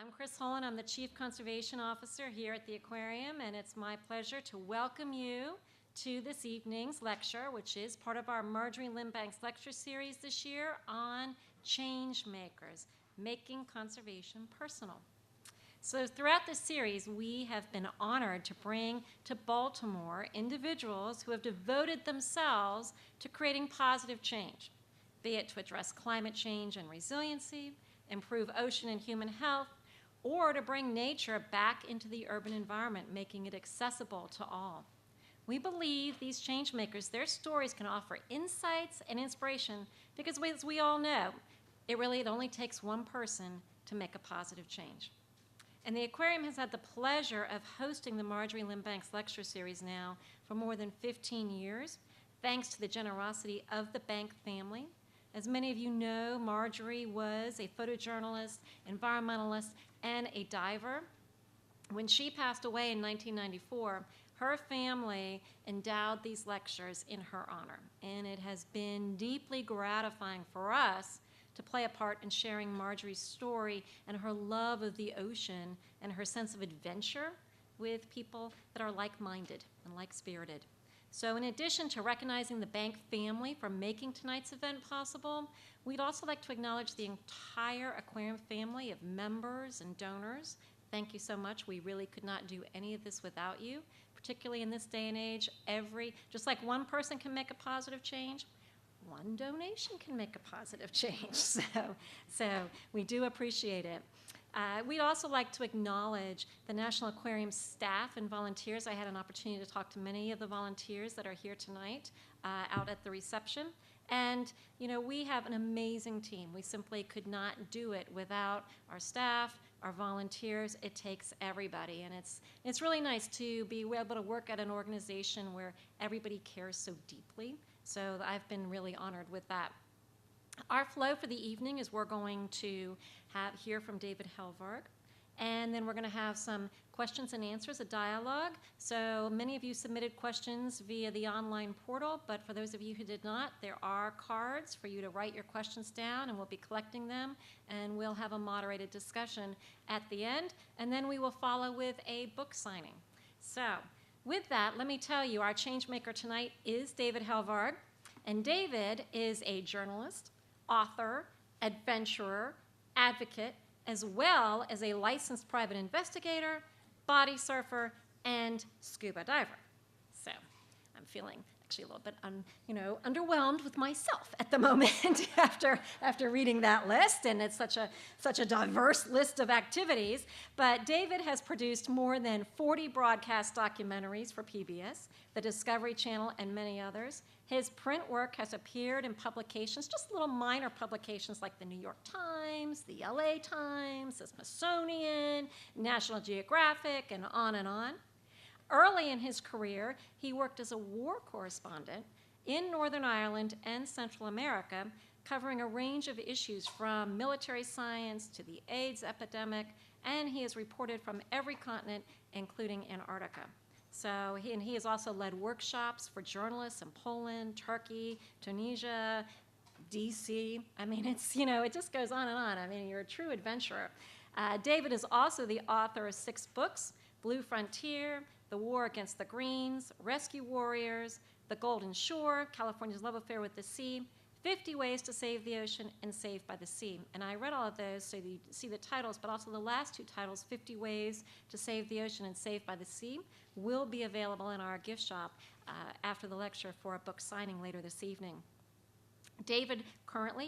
I'm Chris Holland. I'm the Chief Conservation Officer here at the Aquarium, and it's my pleasure to welcome you to this evening's lecture, which is part of our Marjorie Limbank's lecture series this year on change makers, making conservation personal. So throughout this series, we have been honored to bring to Baltimore individuals who have devoted themselves to creating positive change, be it to address climate change and resiliency, improve ocean and human health, or to bring nature back into the urban environment, making it accessible to all. We believe these change makers, their stories can offer insights and inspiration because, as we all know, it only takes one person to make a positive change. And the Aquarium has had the pleasure of hosting the Marjorie Limbank's lecture series now for more than 15 years, thanks to the generosity of the Bank family. As many of you know, Marjorie was a photojournalist, environmentalist, and a diver. When she passed away in 1994, her family endowed these lectures in her honor, and it has been deeply gratifying for us to play a part in sharing Marjorie's story and her love of the ocean and her sense of adventure with people that are like-minded and like-spirited. So in addition to recognizing the Bank family for making tonight's event possible, we'd also like to acknowledge the entire Aquarium family of members and donors. Thank you so much. We really could not do any of this without you, particularly in this day and age. Just like one person can make a positive change, one donation can make a positive change. So we do appreciate it. We'd also like to acknowledge the National Aquarium staff and volunteers. I had an opportunity to talk to many of the volunteers that are here tonight out at the reception. And, you know, we have an amazing team. We simply could not do it without our staff, our volunteers. It takes everybody. And it's really nice to be able to work at an organization where everybody cares so deeply. So I've been really honored with that. Our flow for the evening is we're going to hear from David Helvarg, and then we're going to have some questions and answers, a dialogue. So many of you submitted questions via the online portal, but for those of you who did not, there are cards for you to write your questions down, and we'll be collecting them, and we'll have a moderated discussion at the end, and then we will follow with a book signing. So with that, let me tell you, our change maker tonight is David Helvarg, and David is a journalist, author, adventurer, advocate, as well as a licensed private investigator, body surfer, and scuba diver. So I'm feeling actually a little bit underwhelmed with myself at the moment after reading that list, and it's such a diverse list of activities. But David has produced more than 40 broadcast documentaries for PBS, the Discovery Channel, and many others. His print work has appeared in publications, just little minor publications like the New York Times, the LA Times, the Smithsonian, National Geographic, and on and on. Early in his career, he worked as a war correspondent in Northern Ireland and Central America, covering a range of issues from military science to the AIDS epidemic, and he has reported from every continent, including Antarctica. So he has also led workshops for journalists in Poland, Turkey, Tunisia, DC. I mean, it just goes on and on. I mean, you're a true adventurer. David is also the author of 6 books: Blue Frontier, The War Against the Greens, Rescue Warriors, The Golden Shore, California's Love Affair with the Sea, 50 Ways to Save the Ocean, and Saved by the Sea. And I read all of those so you see the titles, but also the last 2 titles, 50 Ways to Save the Ocean and Saved by the Sea, will be available in our gift shop after the lecture for a book signing later this evening. David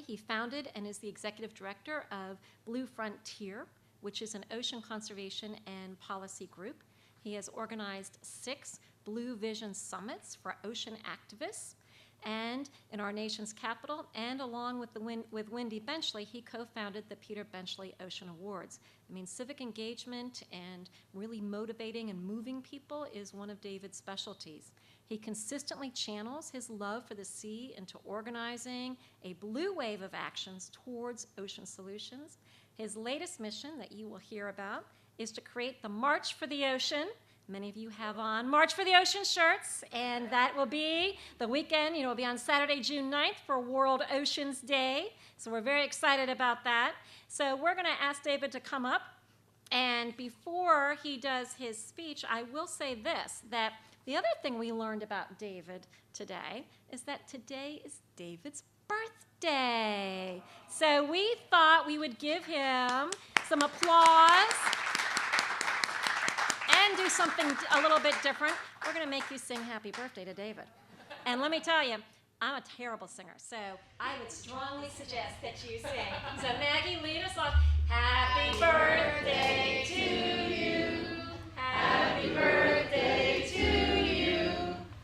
he founded and is the executive director of Blue Frontier, which is an ocean conservation and policy group. He has organized 6 Blue Vision summits for ocean activists, and in our nation's capital, and along with Wendy Benchley, he co-founded the Peter Benchley Ocean Awards. I mean, civic engagement and really motivating and moving people is one of David's specialties. He consistently channels his love for the sea into organizing a blue wave of actions towards ocean solutions. His latest mission that you will hear about is to create the March for the Ocean. Many of you have on March for the Ocean shirts, and that will be the weekend. It'll be on Saturday, June 9th for World Oceans Day. So we're very excited about that. So we're going to ask David to come up And before he does his speech, I will say this, that the other thing we learned about David today is that today is David's birthday. So we thought we would give him some applause and do something a little bit different. We're going to make you sing happy birthday to David. And let me tell you, I'm a terrible singer, so I would strongly suggest that you sing. So Maggie, lead us off. Happy birthday to you. Happy birthday to you.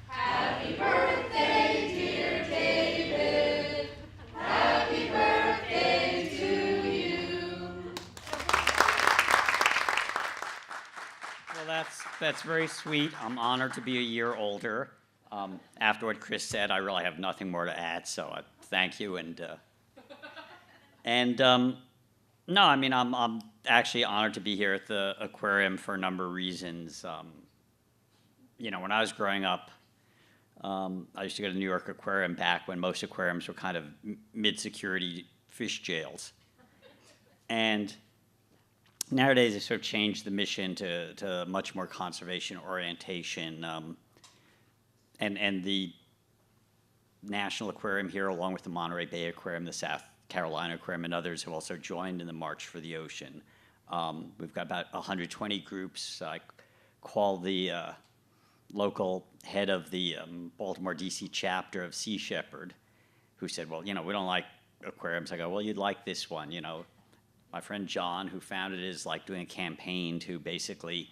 Happy birthday, dear David. Happy birthday to you. Well, that's very sweet. I'm honored to be a year older. After what Chris said, I really have nothing more to add, so thank you. No, I mean, I'm actually honored to be here at the Aquarium for a number of reasons. You know, when I was growing up, I used to go to the New York Aquarium back when most aquariums were kind of mid-security fish jails. And nowadays, they sort of changed the mission to much more conservation orientation. And the National Aquarium here, along with the Monterey Bay Aquarium, the South Carolina Aquarium, and others have also joined in the March for the Ocean. We've got about 120 groups. I called the local head of the Baltimore, D.C. chapter of Sea Shepherd, who said, well, you know, we don't like aquariums. I go, well, you'd like this one, you know. My friend John, who founded it, is like doing a campaign to basically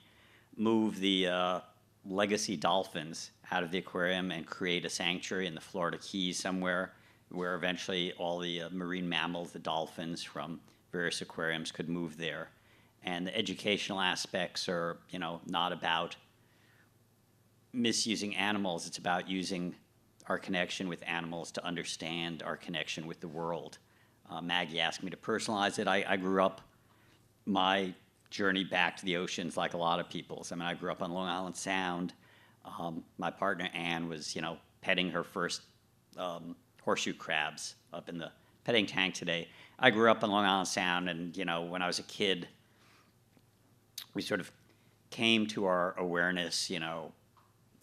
move the legacy dolphins out of the aquarium and create a sanctuary in the Florida Keys somewhere where eventually all the marine mammals, the dolphins from various aquariums could move there. And the educational aspects are, you know, not about misusing animals. It's about using our connection with animals to understand our connection with the world. Maggie asked me to personalize it. I grew up, my journey back to the oceans like a lot of people's. I mean, I grew up on Long Island Sound. My partner, Ann, was, you know, petting her first horseshoe crabs up in the petting tank today. I grew up on Long Island Sound, and, you know, when I was a kid, we sort of came to our awareness, you know,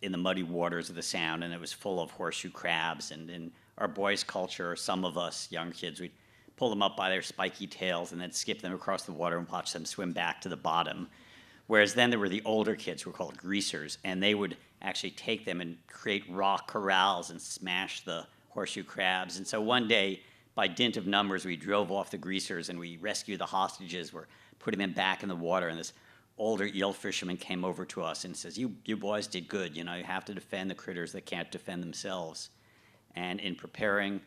in the muddy waters of the Sound, and it was full of horseshoe crabs. And in our boys' culture, some of us young kids, we'd pull them up by their spiky tails and then skip them across the water and watch them swim back to the bottom. Whereas then there were the older kids who were called greasers, and they would actually take them and create rock corrals and smash the horseshoe crabs. And so one day, by dint of numbers, we drove off the greasers and we rescued the hostages. We're putting them back in the water, and this older eel fisherman came over to us and says, you boys did good. You know, you have to defend the critters that can't defend themselves. And in preparing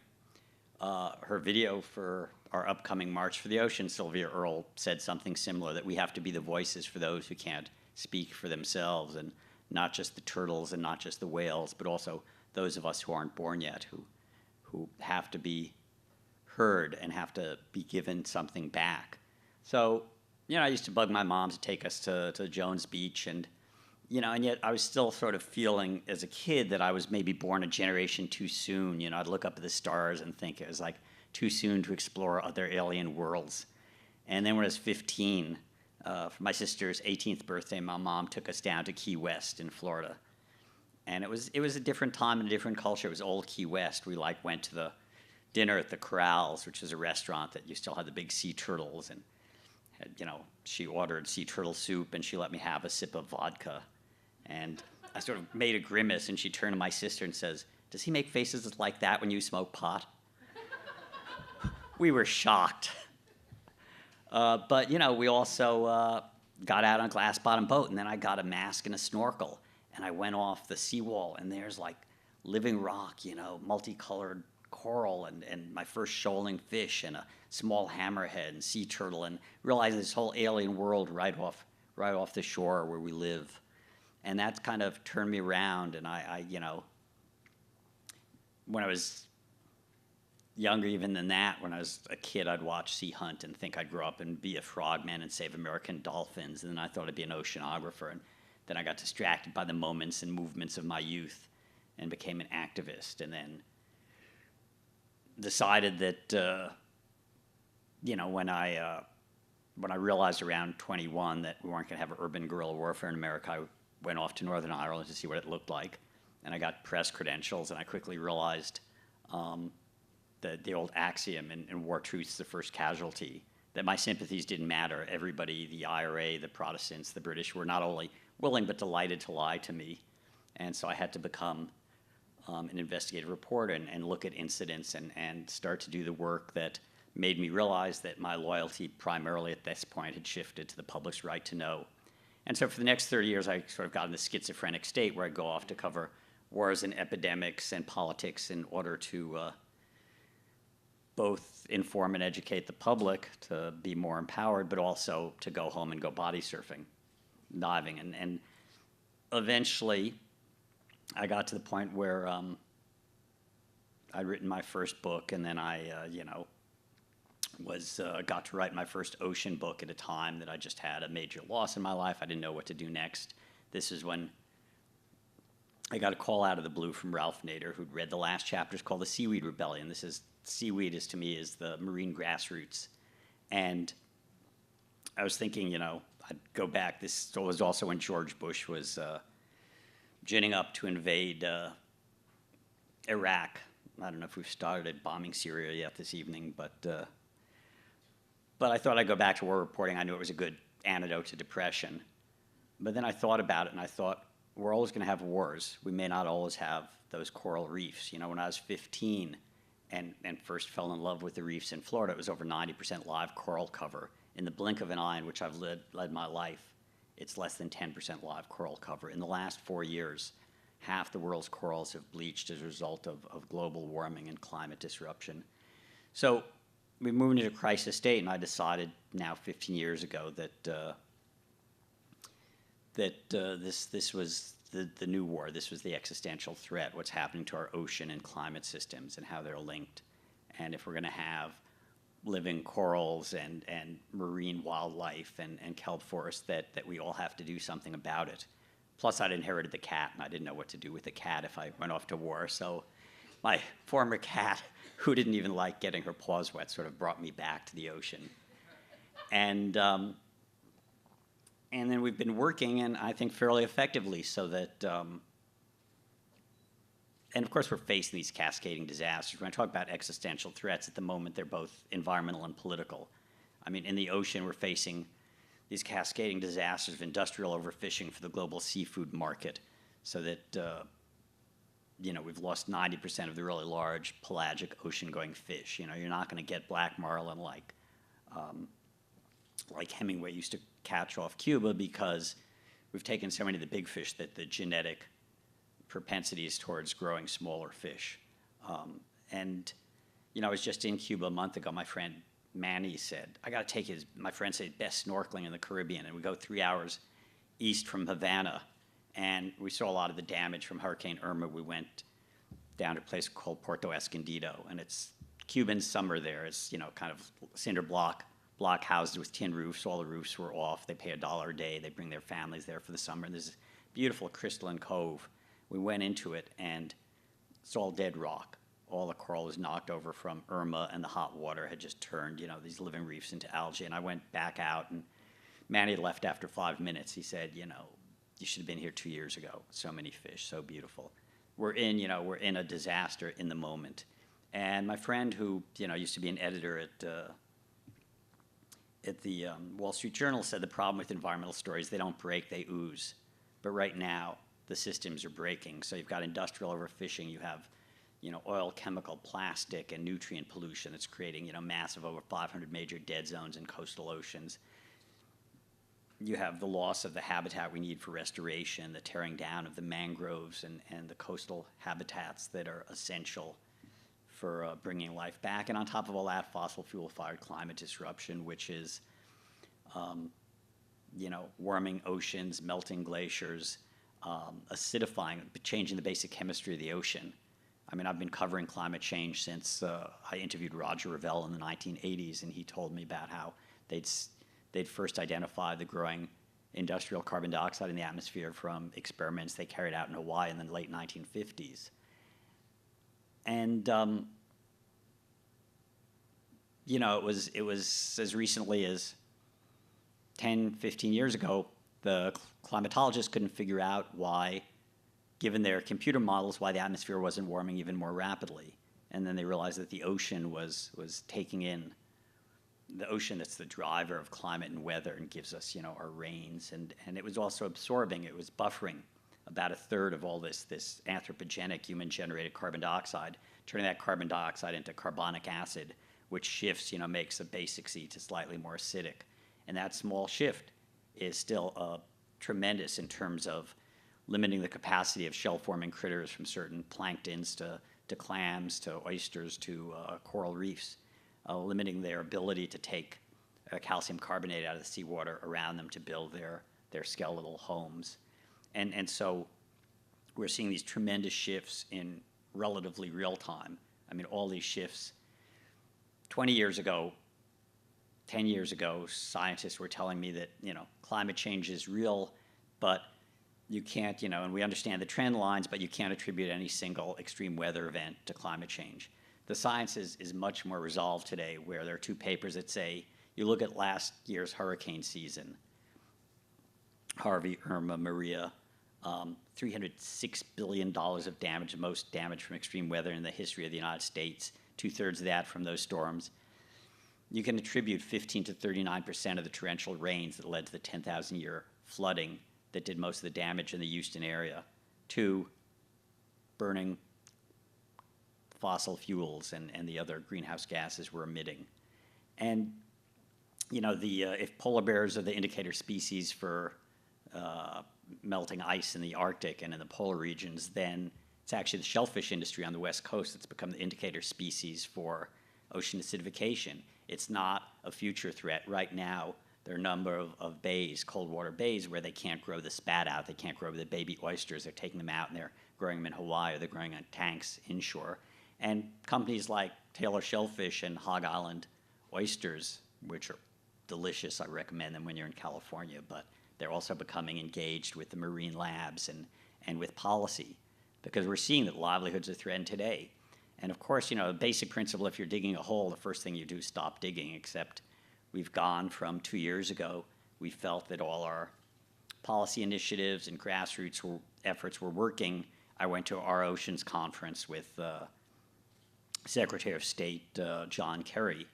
her video for our upcoming March for the Ocean, Sylvia Earle said something similar, that we have to be the voices for those who can't speak for themselves, and not just the turtles and not just the whales, but also those of us who aren't born yet, who have to be heard and have to be given something back. So, you know, I used to bug my mom to take us to Jones Beach, and, you know, and yet I was still sort of feeling as a kid that I was maybe born a generation too soon. You know, I'd look up at the stars and think it was like too soon to explore other alien worlds. And then when I was 15, for my sister's 18th birthday, my mom took us down to Key West in Florida. And it was a different time and a different culture. It was old Key West. We like went to the dinner at the Corrals, which is a restaurant that you still had the big sea turtles, and had, you know, she ordered sea turtle soup and she let me have a sip of vodka. And I sort of made a grimace, and she turned to my sister and says, "Does he make faces like that when you smoke pot?" We were shocked. But, you know, we also got out on a glass bottom boat, and then I got a mask and a snorkel, and I went off the seawall, and there's like living rock, you know, multicolored coral, and my first shoaling fish, and a small hammerhead and sea turtle, and realizing this whole alien world right off the shore where we live. And that kind of turned me around, and I you know, when I was younger even than that, when I was a kid, I'd watch Sea Hunt and think I'd grow up and be a frogman and save American dolphins, and then I thought I'd be an oceanographer, and then I got distracted by the moments and movements of my youth and became an activist, and then decided that, you know, when I when I realized around 21 that we weren't going to have urban guerrilla warfare in America, I went off to Northern Ireland to see what it looked like. And I got press credentials, and I quickly realized the old axiom in war truth's the first casualty, that my sympathies didn't matter. Everybody, the IRA, the Protestants, the British, were not only willing but delighted to lie to me. And so I had to become an investigative reporter and look at incidents and start to do the work that made me realize that my loyalty primarily at this point had shifted to the public's right to know. And so for the next 30 years, I sort of got in the schizophrenic state where I'd go off to cover wars and epidemics and politics in order to both inform and educate the public to be more empowered, but also to go home and go body surfing, diving. And eventually, I got to the point where I'd written my first book, and then I, got to write my first ocean book at a time that I just had a major loss in my life. I didn't know what to do next. This is when I got a call out of the blue from Ralph Nader, who'd read the last chapters called The Seaweed Rebellion. Seaweed is, to me, is the marine grassroots. And I was thinking, I'd go back. This was also when George Bush was ginning up to invade Iraq. I don't know if we've started bombing Syria yet this evening, but I thought I'd go back to war reporting. I knew it was a good antidote to depression. But then I thought about it, and I thought, we're always going to have wars. We may not always have those coral reefs. When I was 15 and first fell in love with the reefs in Florida, it was over 90% live coral cover. In the blink of an eye in which I've led my life, it's less than 10% live coral cover. In the last 4 years, half the world's corals have bleached as a result of global warming and climate disruption. So we moved into a crisis state, and I decided now 15 years ago that this was the new war. This was the existential threat, what's happening to our ocean and climate systems and how they're linked. And if we're going to have living corals and marine wildlife and kelp forests, that we all have to do something about it. Plus, I'd inherited the cat, and I didn't know what to do with the cat if I went off to war. So my former cat, who didn't even like getting her paws wet, sort of brought me back to the ocean. And then we've been working, and I think fairly effectively, so that, and of course we're facing these cascading disasters. When I talk about existential threats, at the moment they're both environmental and political. I mean, in the ocean we're facing these cascading disasters of industrial overfishing for the global seafood market, so that, we've lost 90% of the really large pelagic ocean-going fish. You're not going to get black marlin like Hemingway used to catch off Cuba, because we've taken so many of the big fish that the genetic propensity is towards growing smaller fish. I was just in Cuba a month ago. My friend Manny said, I got to take my friend said, best snorkeling in the Caribbean. And we go 3 hours east from Havana, and we saw a lot of the damage from Hurricane Irma. We went down to a place called Puerto Escondido, and it's Cuban summer there. It's, kind of cinder block houses with tin roofs. All the roofs were off. They pay $1 a day. They bring their families there for the summer. And there's this beautiful crystalline cove. We went into it, and it's all dead rock. All the coral was knocked over from Irma, and the hot water had just turned, these living reefs into algae. And I went back out, and Manny left after 5 minutes. He said, you should have been here 2 years ago. So many fish, so beautiful. We're in a disaster in the moment. And my friend, who, used to be an editor at the Wall Street Journal, said the problem with environmental stories, they don't break, they ooze. But right now, the systems are breaking. So you've got industrial overfishing, you have oil, chemical, plastic, and nutrient pollution that's creating massive, over 500 major dead zones in coastal oceans. You have the loss of the habitat we need for restoration, the tearing down of the mangroves and the coastal habitats that are essential for bringing life back. And on top of all that, fossil fuel-fired climate disruption, which is, warming oceans, melting glaciers, acidifying, changing the basic chemistry of the ocean. I mean, I've been covering climate change since I interviewed Roger Revelle in the 1980s, and he told me about how they'd first identified the growing industrial carbon dioxide in the atmosphere from experiments they carried out in Hawaii in the late 1950s. And it was as recently as 10, 15 years ago, the climatologists couldn't figure out why, given their computer models, why the atmosphere wasn't warming even more rapidly. And then they realized that the ocean was taking in, the ocean that's the driver of climate and weather and gives us, our rains. And it was also absorbing, it was buffering about a third of all this anthropogenic human-generated carbon dioxide, turning that carbon dioxide into carbonic acid, which shifts, makes the basic sea to slightly more acidic. And that small shift is still tremendous in terms of limiting the capacity of shell-forming critters from certain planktons to clams, to oysters, to coral reefs, limiting their ability to take calcium carbonate out of the seawater around them to build their skeletal homes. And so we're seeing these tremendous shifts in relatively real time. I mean, all these shifts. 20 years ago, 10 years ago, scientists were telling me that, climate change is real, but you can't, and we understand the trend lines, but you can't attribute any single extreme weather event to climate change. The science is much more resolved today, where there are two papers that say, you look at last year's hurricane season, Harvey, Irma, Maria, $306 billion of damage, the most damage from extreme weather in the history of the United States, 2/3 of that from those storms. You can attribute 15 to 39% of the torrential rains that led to the 10,000-year flooding that did most of the damage in the Houston area to burning fossil fuels and the other greenhouse gases we're emitting. And, if polar bears are the indicator species for melting ice in the Arctic and in the polar regions, then it's actually the shellfish industry on the West Coast that's become the indicator species for ocean acidification. It's not a future threat. Right now, there are a number of bays, cold water bays, where they can't grow the spat out. They can't grow the baby oysters. They're taking them out and they're growing them in Hawaii, or they're growing on tanks inshore. And companies like Taylor Shellfish and Hog Island Oysters, which are delicious, I recommend them when you're in California, but they're also becoming engaged with the marine labs and with policy, because we're seeing that livelihoods are threatened today. And of course, the basic principle, if you're digging a hole, the first thing you do is stop digging, except we've gone from 2 years ago, we felt that all our policy initiatives and grassroots efforts were working. I went to our Oceans Conference with Secretary of State John Kerry,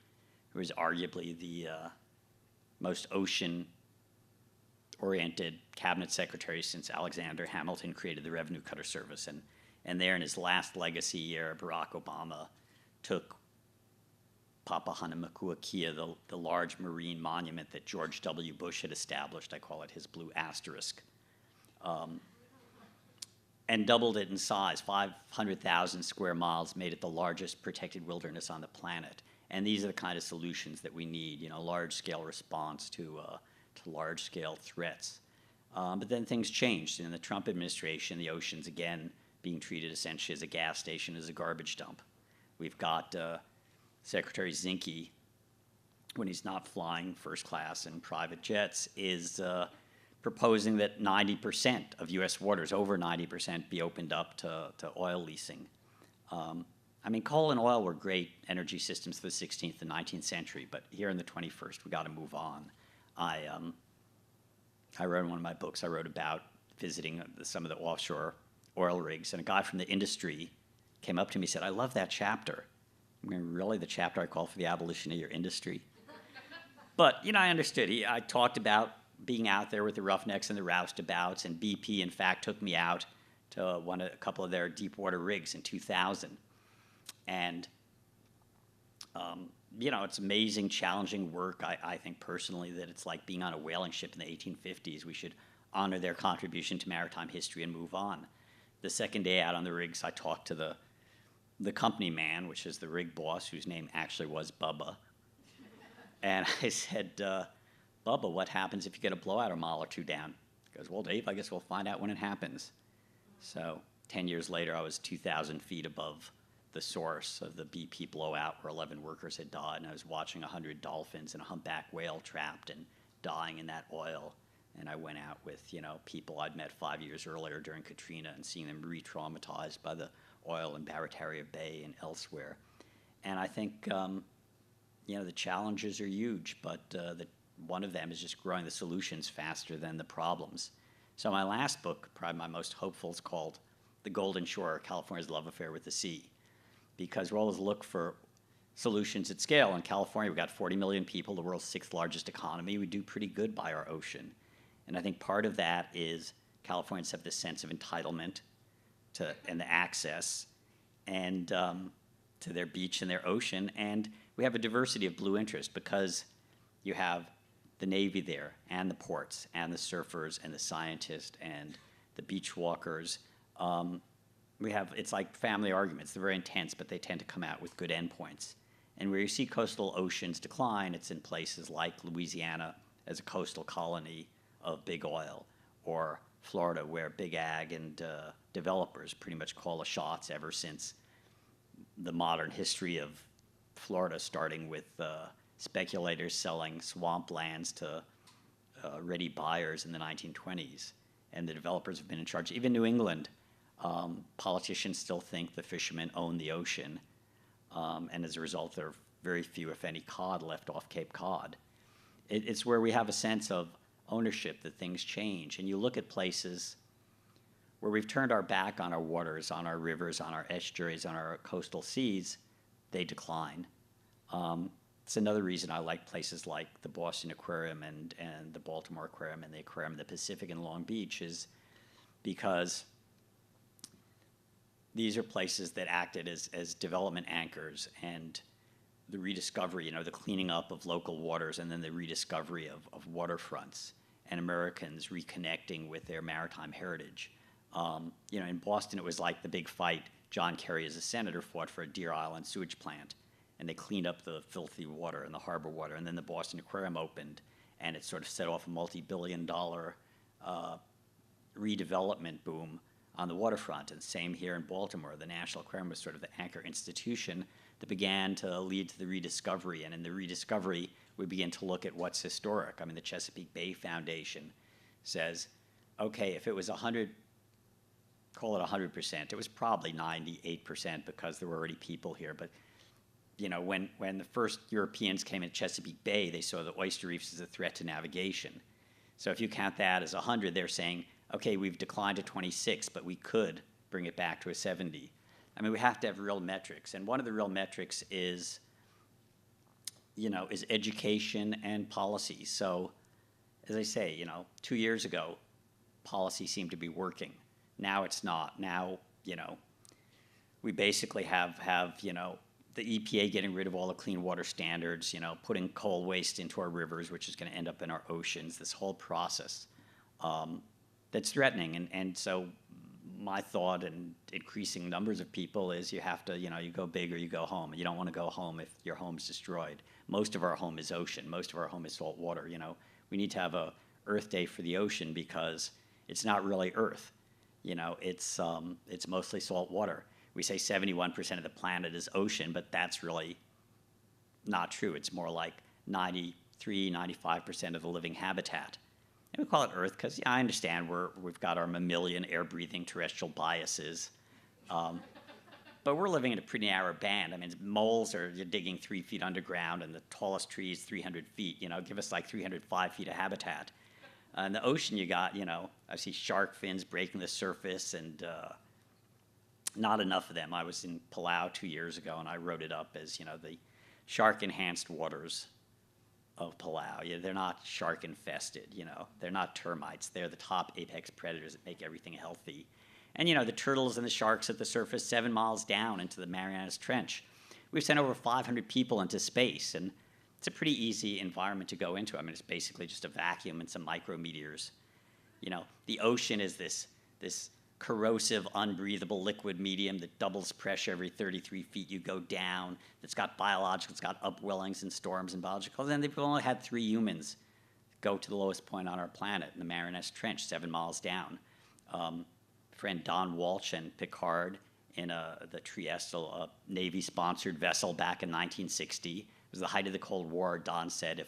who is arguably the most ocean-oriented cabinet secretary since Alexander Hamilton created the Revenue Cutter Service. And there, in his last legacy year, Barack Obama took Papahanaumokuakea, the large marine monument that George W. Bush had established, I call it his blue asterisk, and doubled it in size. 500,000 square miles, made it the largest protected wilderness on the planet. And these are the kind of solutions that we need, large-scale response to large-scale threats. But then things changed. In the Trump administration, the oceans, again, being treated essentially as a gas station, as a garbage dump. We've got Secretary Zinke, when he's not flying first class in private jets, is proposing that 90% of U.S. waters, over 90%, be opened up to oil leasing. Coal and oil were great energy systems for the 16th and 19th century, but here in the 21st, we got to move on. I wrote in one of my books, I wrote about visiting some of the offshore oil rigs, and a guy from the industry came up to me and said, "I love that chapter." Really, the chapter I call for the abolition of your industry? But, I understood. I talked about being out there with the roughnecks and the roustabouts, and BP, in fact, took me out to a couple of their deep water rigs in 2000. And, it's amazing, challenging work. I think personally that it's like being on a whaling ship in the 1850s. We should honor their contribution to maritime history and move on. The second day out on the rigs, I talked to the company man, which is the rig boss, whose name actually was Bubba. And I said, "Bubba, what happens if you get a blowout a mile or two down?" He goes, "Well, Dave, I guess we'll find out when it happens." So 10 years later, I was 2,000 feet above the source of the BP blowout, where 11 workers had died, and I was watching 100 dolphins and a humpback whale trapped and dying in that oil. And I went out with, people I'd met 5 years earlier during Katrina, and seeing them re-traumatized by the oil in Barataria Bay and elsewhere. And I think, the challenges are huge, but one of them is just growing the solutions faster than the problems. So my last book, probably my most hopeful, is called The Golden Shore, California's Love Affair with the Sea, because we always look for solutions at scale. In California, we've got 40 million people, the world's 6th largest economy. We do pretty good by our ocean. And I think part of that is Californians have this sense of entitlement to, and the access and to their beach and their ocean. And we have a diversity of blue interest because you have the Navy there and the ports and the surfers and the scientists and the beach walkers. It's like family arguments. They're very intense, but they tend to come out with good endpoints. And where you see coastal oceans decline, it's in places like Louisiana as a coastal colony of big oil, or Florida, where big ag and developers pretty much call the shots ever since the modern history of Florida, starting with speculators selling swamplands to ready buyers in the 1920s. And the developers have been in charge. Even New England, politicians still think the fishermen own the ocean. And as a result, there are very few, if any, cod left off Cape Cod. It's where we have a sense of ownership that things change. And you look at places where we've turned our back on our waters, on our rivers, on our estuaries, on our coastal seas, they decline. It's another reason I like places like the Boston Aquarium and the Baltimore Aquarium and the Aquarium of the Pacific in Long Beach, is because these are places that acted as development anchors, and the rediscovery, the cleaning up of local waters, and then the rediscovery of waterfronts and Americans reconnecting with their maritime heritage. In Boston, it was like the big fight. John Kerry, as a senator, fought for a Deer Island sewage plant, and they cleaned up the filthy water and the harbor water, and then the Boston Aquarium opened, and it sort of set off a multi-billion-dollar redevelopment boom on the waterfront. And same here in Baltimore. The National Aquarium was sort of the anchor institution that began to lead to the rediscovery. And in the rediscovery, we begin to look at what's historic. I mean, the Chesapeake Bay Foundation says, okay, if it was 100, call it 100%, it was probably 98% because there were already people here. But when the first Europeans came into Chesapeake Bay, they saw the oyster reefs as a threat to navigation. So if you count that as 100, they're saying, okay, we've declined to 26, but we could bring it back to a 70. I mean, we have to have real metrics. And one of the real metrics is education and policy. So, as I say, 2 years ago, policy seemed to be working. Now it's not. Now, we basically have the EPA getting rid of all the clean water standards, putting coal waste into our rivers, which is going to end up in our oceans, this whole process that's threatening. And so my thought, and increasing numbers of people, is you have to, you go big or you go home. You don't want to go home if your home's destroyed. Most of our home is ocean. Most of our home is salt water. We need to have a Earth Day for the ocean because it's not really Earth. It's mostly salt water. We say 71% of the planet is ocean, but that's really not true. It's more like 93, 95% of the living habitat. And we call it Earth because I understand we've got our mammalian, air-breathing, terrestrial biases. But we're living in a pretty narrow band. I mean, moles you're digging 3 feet underground, and the tallest tree is 300 feet. Give us like 305 feet of habitat. In the ocean, you got, I see shark fins breaking the surface, and not enough of them. I was in Palau 2 years ago, and I wrote it up as, the shark-enhanced waters of Palau. They're not shark-infested, They're not termites. They're the top apex predators that make everything healthy. And, the turtles and the sharks at the surface 7 miles down into the Marianas Trench. We've sent over 500 people into space, and it's a pretty easy environment to go into. I mean, it's basically just a vacuum and some micrometeors. The ocean is this corrosive, unbreathable liquid medium that doubles pressure every 33 feet you go down. It's got biological, it's got upwellings and storms and biological. And they've only had 3 humans go to the lowest point on our planet, in the Marianas Trench, 7 miles down. Friend Don Walsh and Picard in the Trieste, a Navy-sponsored vessel back in 1960. It was the height of the Cold War. Don said,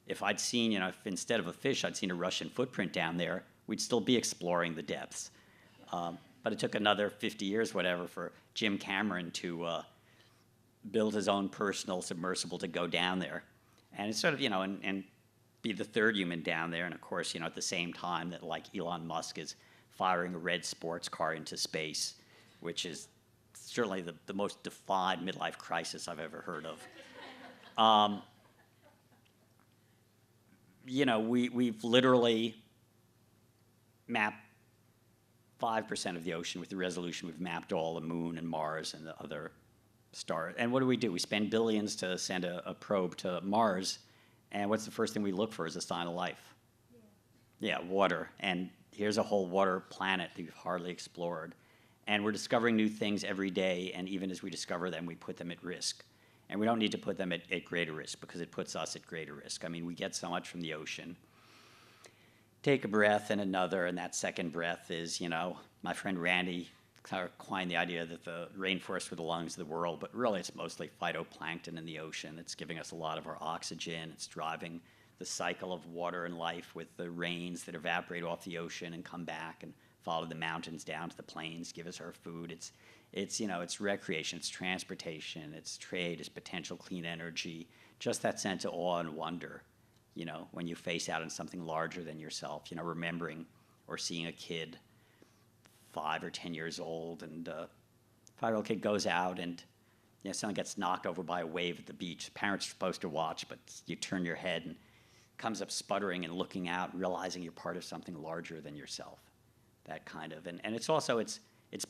if I'd seen, if instead of a fish, I'd seen a Russian footprint down there, we'd still be exploring the depths. But it took another 50 years, whatever, for Jim Cameron to build his own personal submersible to go down there. And it's sort of, and be the third human down there. And of course, at the same time that like Elon Musk is firing a red sports car into space, which is certainly the most defied midlife crisis I've ever heard of. We've literally mapped 5% of the ocean with the resolution. We've mapped all the moon and Mars and the other stars. And what do? We spend billions to send a probe to Mars, and what's the first thing we look for is a sign of life? Yeah, water. And here's a whole water planet that we've hardly explored. And we're discovering new things every day, and even as we discover them, we put them at risk. And we don't need to put them at greater risk, because it puts us at greater risk. I mean, we get so much from the ocean. Take a breath and another, and that second breath is, my friend Randy kind of coined the idea that the rainforests were the lungs of the world, but really it's mostly phytoplankton in the ocean. It's giving us a lot of our oxygen. It's driving the cycle of water and life with the rains that evaporate off the ocean and come back and follow the mountains down to the plains, give us our food. It's recreation, it's transportation, it's trade, it's potential clean energy, just that sense of awe and wonder, when you face out in something larger than yourself, remembering or seeing a kid 5 or 10 years old, and a 5-year-old kid goes out and someone gets knocked over by a wave at the beach. Parents are supposed to watch, but you turn your head and comes up sputtering and looking out, realizing you're part of something larger than yourself. That kind of, and it's also, it's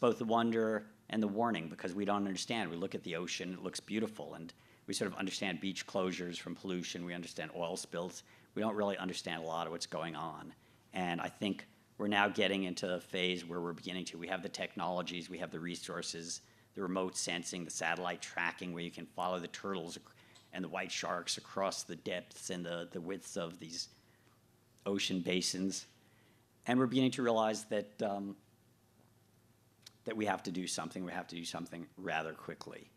both the wonder and the warning, because we don't understand. We look at the ocean, it looks beautiful, and we sort of understand beach closures from pollution, we understand oil spills. We don't really understand a lot of what's going on. And I think we're now getting into a phase where we're beginning to, we have the technologies, we have the resources, the remote sensing, the satellite tracking, where you can follow the turtles and the white sharks across the depths and the widths of these ocean basins. And we're beginning to realize that that we have to do something. We have to do something rather quickly.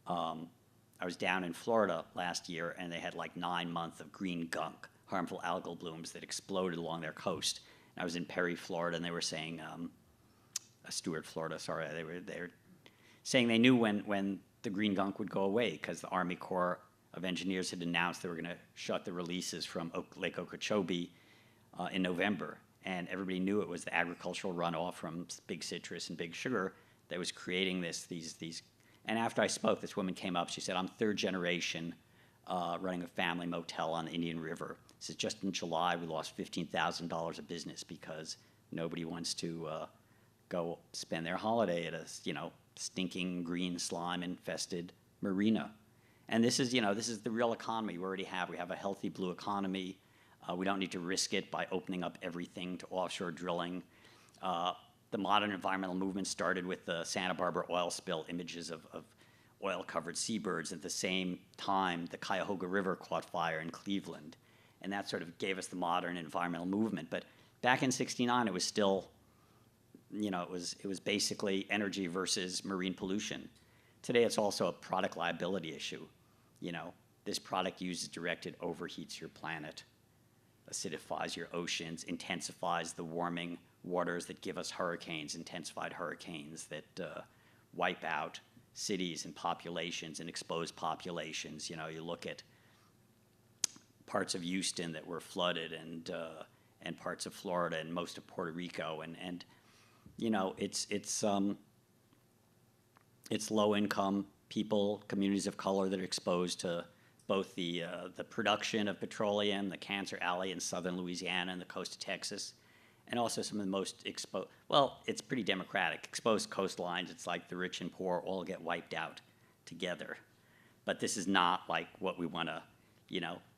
I was down in Florida last year, and they had like 9 months of green gunk, harmful algal blooms that exploded along their coast. And I was in Perry, Florida, and they were saying, Stewart, Florida, sorry, they were saying they knew when the green gunk would go away, because the Army Corps of Engineers had announced they were going to shut the releases from Lake Okeechobee in November. And everybody knew it was the agricultural runoff from big citrus and big sugar that was creating these. And after I spoke, this woman came up. She said, "I'm third generation running a family motel on the Indian River." She said, "Just in July, we lost $15,000 of business because nobody wants to go spend their holiday at a stinking green slime infested marina." And this is the real economy we already have. We have a healthy blue economy. We don't need to risk it by opening up everything to offshore drilling. The modern environmental movement started with the Santa Barbara oil spill, images of oil-covered seabirds. At the same time, the Cuyahoga River caught fire in Cleveland, and that sort of gave us the modern environmental movement. But back in '69, it was still, it was basically energy versus marine pollution. Today, it's also a product liability issue. This product used as directed overheats your planet, acidifies your oceans, intensifies the warming waters that give us hurricanes, intensified hurricanes that wipe out cities and populations and expose populations. You look at parts of Houston that were flooded, and parts of Florida and most of Puerto Rico, and it's low income people, communities of color that are exposed to both the production of petroleum, the Cancer Alley in southern Louisiana and the coast of Texas, and also some of the most exposed, well, it's pretty democratic, exposed coastlines. It's like the rich and poor all get wiped out together. But this is not like what we want to,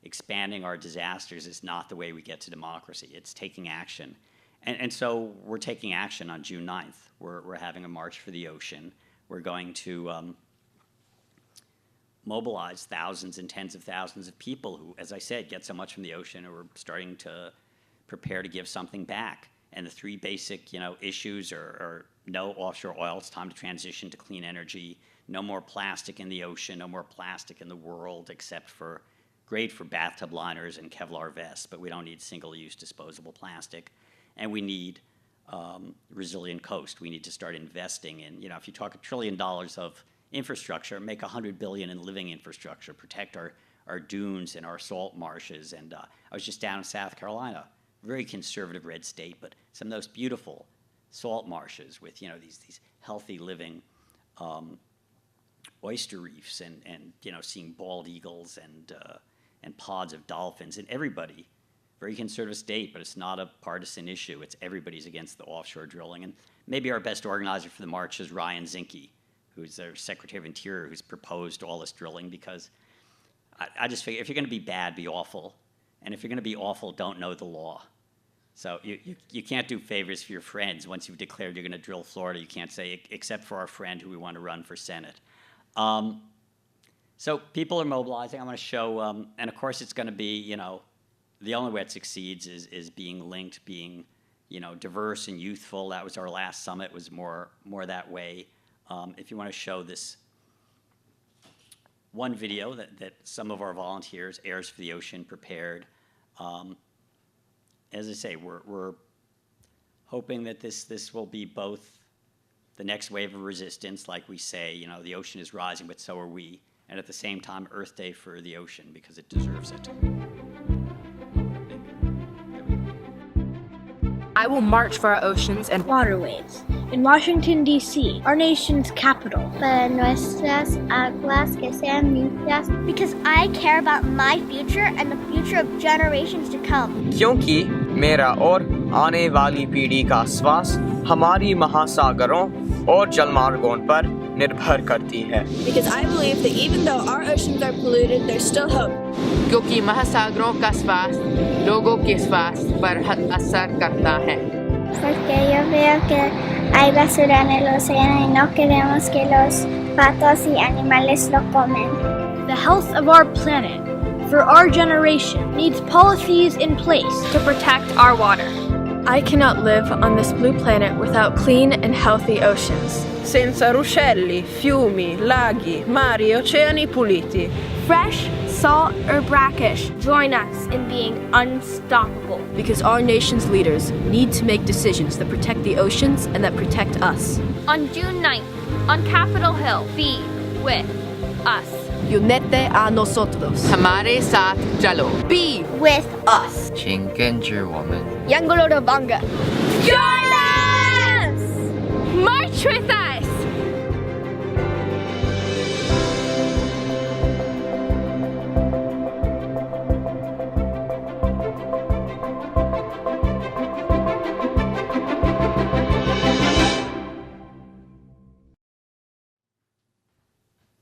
expanding our disasters is not the way we get to democracy. It's taking action. And so we're taking action on June 9th. We're having a March for the Ocean. We're going to mobilize thousands and tens of thousands of people who, as I said, get so much from the ocean, and we're starting to prepare to give something back. And the three basic, issues are no offshore oil. It's time to transition to clean energy. No more plastic in the ocean. No more plastic in the world, except for great for bathtub liners and Kevlar vests. But we don't need single-use disposable plastic. And we need resilient coast. We need to start investing in, if you talk $1 trillion of infrastructure, make $100 billion in living infrastructure, protect our our dunes and our salt marshes. And I was just down in South Carolina, very conservative red state, but some of those beautiful salt marshes with, these healthy living oyster reefs and seeing bald eagles and pods of dolphins. And everybody, very conservative state, but it's not a partisan issue. It's everybody's against the offshore drilling. And maybe our best organizer for the march is Ryan Zinke, who's our Secretary of Interior, who's proposed all this drilling, because I just figure if you're going to be bad, be awful. And if you're going to be awful, don't know the law. So you can't do favors for your friends. Once you've declared you're going to drill Florida, you can't say, except for our friend who we want to run for Senate. So people are mobilizing. I want to show, and of course it's going to be, the only way it succeeds is being linked, being, diverse and youthful. That was our last summit, was more that way. If you want to show this one video that some of our volunteers, Heirs for the Ocean, prepared. As I say, we're hoping that this will be both the next wave of resistance, like we say, the ocean is rising, but so are we, and at the same time, Earth Day for the ocean, because it deserves it. I will march for our oceans and waterways in Washington, D.C., our nation's capital. Para nuestras aguas que sean limpias. Because I care about my future and the future of generations to come. क्योंकि मेरा और आने वाली पीढ़ी का श्वास हमारी महासागरों और जलमार्गों पर निर्भर करती है. Because I believe that even though our oceans are polluted, there's still hope. क्योंकि महासागरों का श्वास लोगों के श्वास पर असर करता है. Porque yo veo que hay basura en el océano y no queremos que los patos y animales lo comen. The health of our planet, for our generation, needs policies in place to protect our water. I cannot live on this blue planet without clean and healthy oceans. Senza ruscelli, fiumi, laghi, mari e oceani puliti. Fresh, salt, or brackish, join us in being unstoppable. Because our nation's leaders need to make decisions that protect the oceans and that protect us. On June 9th, on Capitol Hill, be with us. Unete a nosotros. हमारे साथ चलो. Be with us. 请跟着我们 Yangolo Banga. Join us! March with us!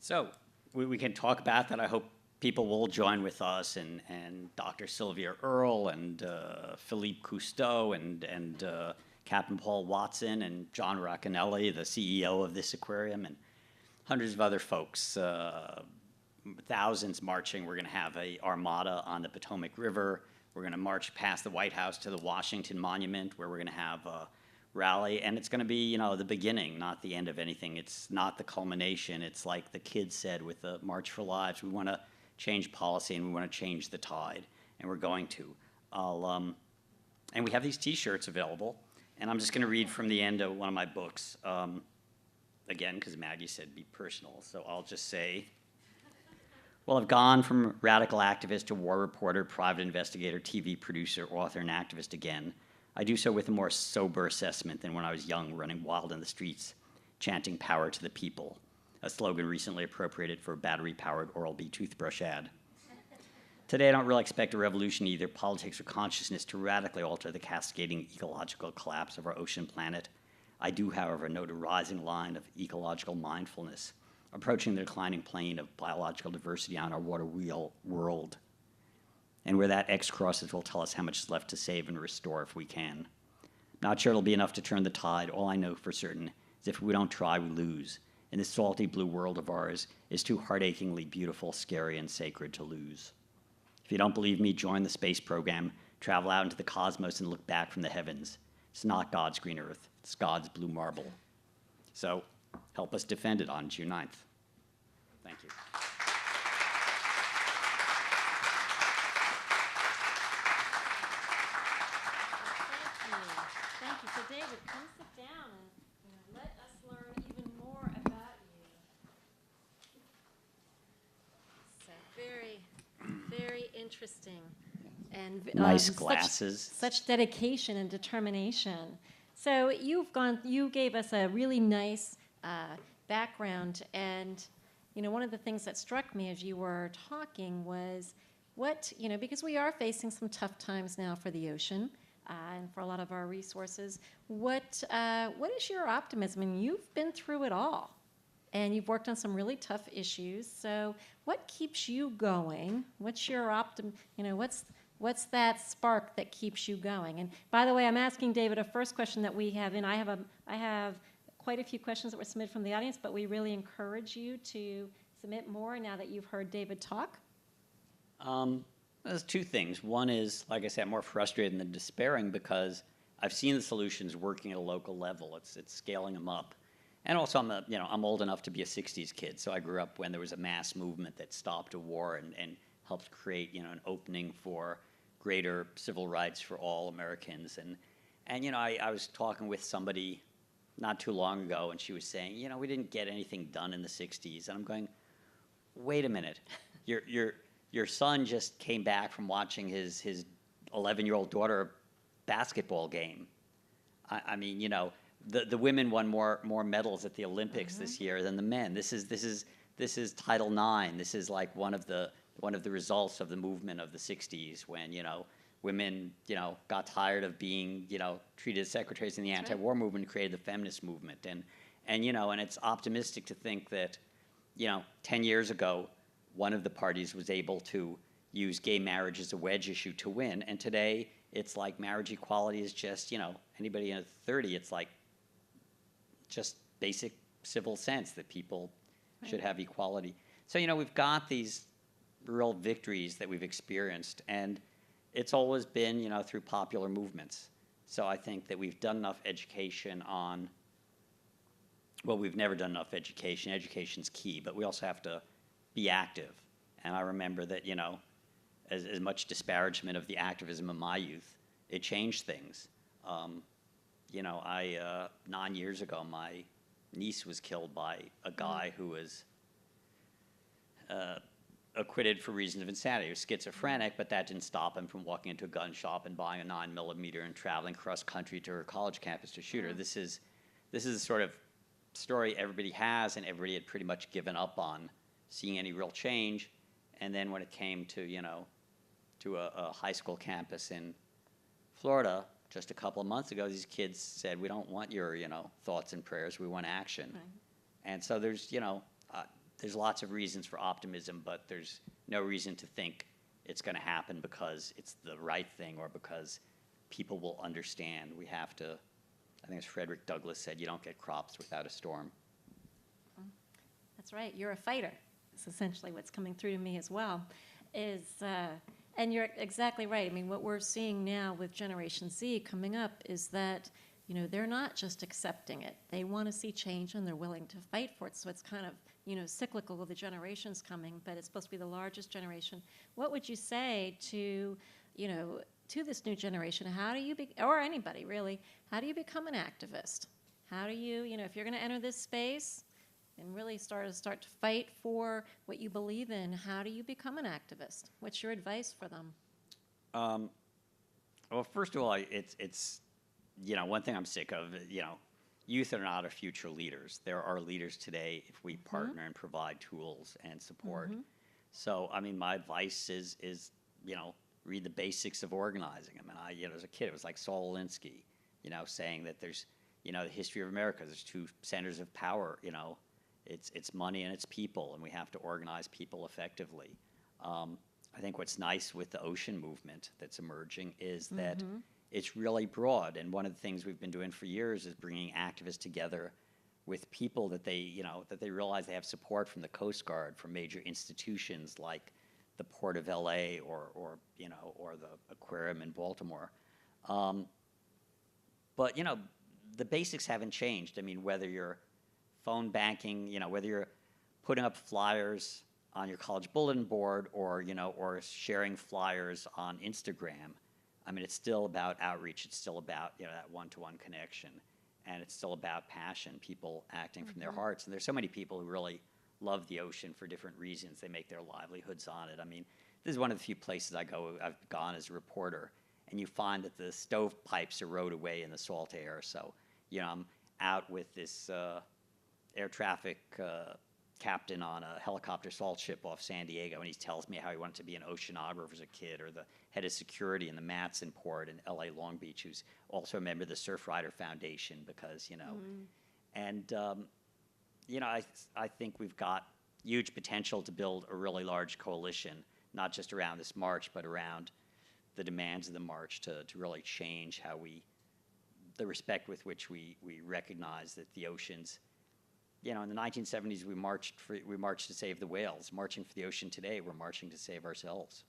So we can talk about that. I hope people will join with us, and Dr. Sylvia Earle and Philippe Cousteau and Captain Paul Watson and John Roccanelli, the CEO of this aquarium, and hundreds of other folks, thousands marching. We're going to have a armada on the Potomac River. We're going to march past the White House to the Washington Monument, where we're going to have a rally, and it's going to be, the beginning, not the end of anything. It's not the culmination. It's like the kids said with the March for Lives. We want to change policy, and we want to change the tide, and we're going to. And we have these T-shirts available, and I'm just going to read from the end of one of my books, again, because Maggie said be personal, so I'll just say, well, I've gone from radical activist to war reporter, private investigator, TV producer, author, and activist again. I do so with a more sober assessment than when I was young, running wild in the streets, chanting power to the people, a slogan recently appropriated for a battery-powered Oral-B toothbrush ad. Today, I don't really expect a revolution in either politics or consciousness to radically alter the cascading ecological collapse of our ocean planet. I do, however, note a rising line of ecological mindfulness, approaching the declining plane of biological diversity on our water wheel world, and where that X crosses will tell us how much is left to save and restore if we can. Not sure it'll be enough to turn the tide. All I know for certain is if we don't try, we lose. And this salty blue world of ours is too heart-achingly beautiful, scary, and sacred to lose. If you don't believe me, join the space program, travel out into the cosmos, and look back from the heavens. It's not God's green earth. It's God's blue marble. So help us defend it on June 9th. Thank you. Thank you. So David, come sit down and let us learn even more about you. So very interesting. And Nice such- glasses. Such dedication and determination. So you gave us a really nice background, and one of the things that struck me as you were talking was because we are facing some tough times now for the ocean and for a lot of our resources. What is your optimism? And you've been through it all, and you've worked on some really tough issues. So what keeps you going? What's your What's that spark that keeps you going? And by the way, I'm asking David a first question that we have, and I have quite a few questions that were submitted from the audience, but we really encourage you to submit more now that you've heard David talk. There's two things. One is, like I said, I'm more frustrated than despairing because I've seen the solutions working at a local level. It's scaling them up. And also, I'm old enough to be a 60s kid, so I grew up when there was a mass movement that stopped a war and helped create, an opening for greater civil rights for all Americans. And I was talking with somebody not too long ago, and she was saying, we didn't get anything done in the 60s. And I'm going, wait a minute. Your son just came back from watching his 11-year-old daughter basketball game. I mean, the women won more medals at the Olympics this year than the men. This is Title IX. This is like one of the results of the movement of the 60s when, women, got tired of being, treated as secretaries in the anti-war movement, created the feminist movement. And it's optimistic to think that, 10 years ago, one of the parties was able to use gay marriage as a wedge issue to win. And today, it's like marriage equality is just, anybody in 30, it's like just basic civil sense that people should have equality. So, we've got these real victories that we've experienced, and it's always been, through popular movements. So I think that we've done enough education on, well, we've never done enough education. Education's key, but we also have to be active. And I remember that, as much disparagement of the activism of my youth, it changed things. 9 years ago, my niece was killed by a guy who was acquitted for reasons of insanity. He was schizophrenic, but that didn't stop him from walking into a gun shop and buying a 9mm and traveling cross country to her college campus to shoot her. This is the sort of story everybody has, and everybody had pretty much given up on seeing any real change. And then when it came to, to a high school campus in Florida just a couple of months ago, these kids said, we don't want your, thoughts and prayers, we want action. Right. And so there's lots of reasons for optimism, but there's no reason to think it's going to happen because it's the right thing or because people will understand. We have to, I think as Frederick Douglass said, you don't get crops without a storm. That's right. You're a fighter. It's essentially what's coming through to me as well. And you're exactly right. I mean, what we're seeing now with Generation Z coming up is that, they're not just accepting it. They want to see change, and they're willing to fight for it. So it's kind of, cyclical with the generations coming, but it's supposed to be the largest generation. What would you say to, to this new generation? How do you or anybody really, how do you become an activist? How do you, if you're going to enter this space and really start to fight for what you believe in, how do you become an activist? What's your advice for them? Well, first of all, it's one thing I'm sick of, youth are not our future leaders. There are leaders today if we partner and provide tools and support. So, my advice is read the basics of organizing. As a kid, it was like Saul Alinsky, saying that there's, the history of America, there's two centers of power, it's money and it's people, and we have to organize people effectively. I think what's nice with the ocean movement that's emerging is that it's really broad, and one of the things we've been doing for years is bringing activists together with people that they realize they have support from the Coast Guard, from major institutions like the Port of LA or the Aquarium in Baltimore. But the basics haven't changed. Whether you're phone banking, whether you're putting up flyers on your college bulletin board or sharing flyers on Instagram, it's still about outreach. It's still about, that one-to-one connection. And it's still about passion, people acting from their hearts. And there's so many people who really love the ocean for different reasons. They make their livelihoods on it. this is one of the few places I've gone as a reporter, and you find that the stovepipes erode away in the salt air. So, I'm out with this air traffic captain on a helicopter salt ship off San Diego, and he tells me how he wanted to be an oceanographer as a kid, or the head of security in the Matson port in LA Long Beach, who's also a member of the Surfrider Foundation, because, and, I think we've got huge potential to build a really large coalition, not just around this march, but around the demands of the march to really change how the respect with which we recognize that the oceans, in the 1970s, we marched to save the whales. Marching for the ocean today, we're marching to save ourselves.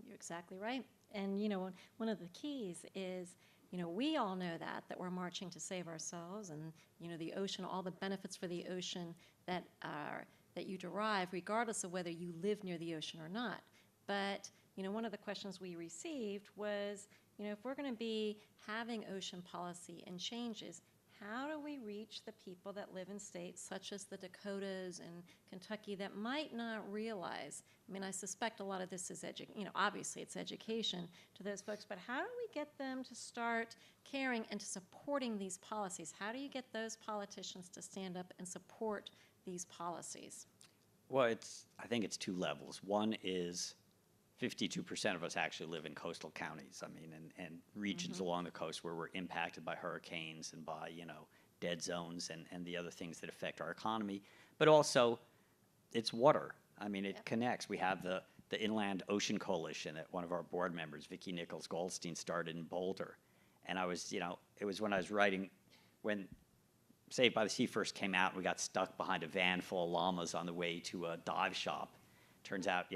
You're exactly right. And, one of the keys is, we all know that we're marching to save ourselves, and, the ocean, all the benefits for the ocean that you derive, regardless of whether you live near the ocean or not. But, one of the questions we received was, if we're going to be having ocean policy and changes, how do we reach the people that live in states such as the Dakotas and Kentucky that might not realize? I mean, I suspect a lot of this is obviously it's education to those folks, but how do we get them to start caring and to supporting these policies? How do you get those politicians to stand up and support these policies? Well, I think it's two levels. One is 52% of us actually live in coastal counties. I mean, and regions along the coast where we're impacted by hurricanes and by, dead zones and the other things that affect our economy. But also, it's water. I mean, it connects. We have the Inland Ocean Coalition that one of our board members, Vicki Nichols Goldstein, started in Boulder. And I was, it was when I was writing, when Saved by the Sea first came out, and we got stuck behind a van full of llamas on the way to a dive shop. Turns out,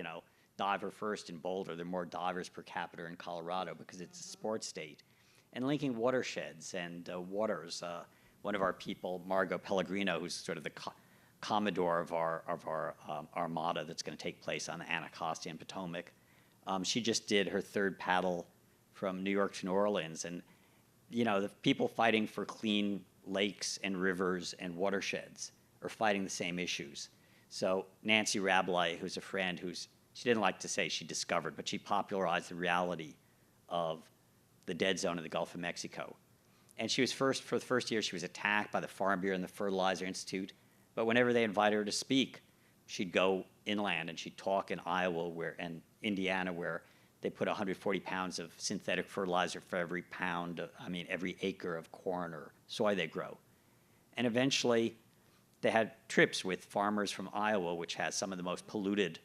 diver first in Boulder. There are more divers per capita in Colorado because it's a sports state. And linking watersheds and waters. One of our people, Margot Pellegrino, who's sort of the commodore of our armada that's going to take place on the Anacostia and Potomac, she just did her third paddle from New York to New Orleans. And, the people fighting for clean lakes and rivers and watersheds are fighting the same issues. So Nancy Rabelais, who's a friend she didn't like to say she discovered, but she popularized the reality of the dead zone in the Gulf of Mexico. And she was for the first year, she was attacked by the Farm Bureau and the Fertilizer Institute. But whenever they invited her to speak, she'd go inland and she'd talk in Iowa and Indiana, where they put 140 pounds of synthetic fertilizer for every every acre of corn or soy they grow. And eventually, they had trips with farmers from Iowa, which has some of the most polluted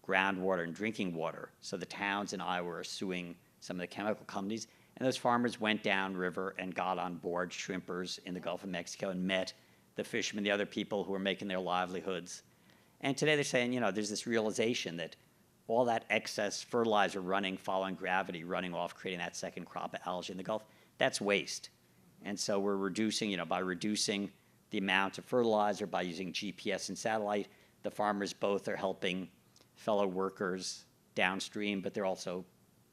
groundwater and drinking water. So the towns in Iowa are suing some of the chemical companies. And those farmers went downriver and got on board shrimpers in the Gulf of Mexico and met the fishermen, the other people who were making their livelihoods. And today they're saying, there's this realization that all that excess fertilizer following gravity, running off, creating that second crop of algae in the Gulf, that's waste. And so we're reducing, by reducing the amount of fertilizer, by using GPS and satellite, the farmers both are helping fellow workers downstream, but they're also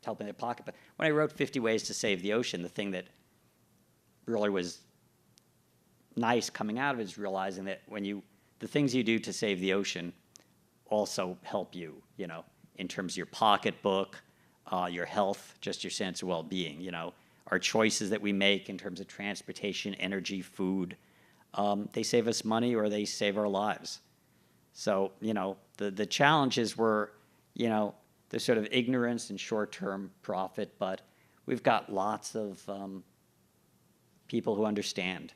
helping their pocket. But when I wrote 50 Ways to Save the Ocean, the thing that really was nice coming out of it is realizing that the things you do to save the ocean also help you, in terms of your pocketbook, your health, just your sense of well-being, our choices that we make in terms of transportation, energy, food, they save us money or they save our lives. So, the challenges were, the sort of ignorance and short-term profit, but we've got lots of people who understand.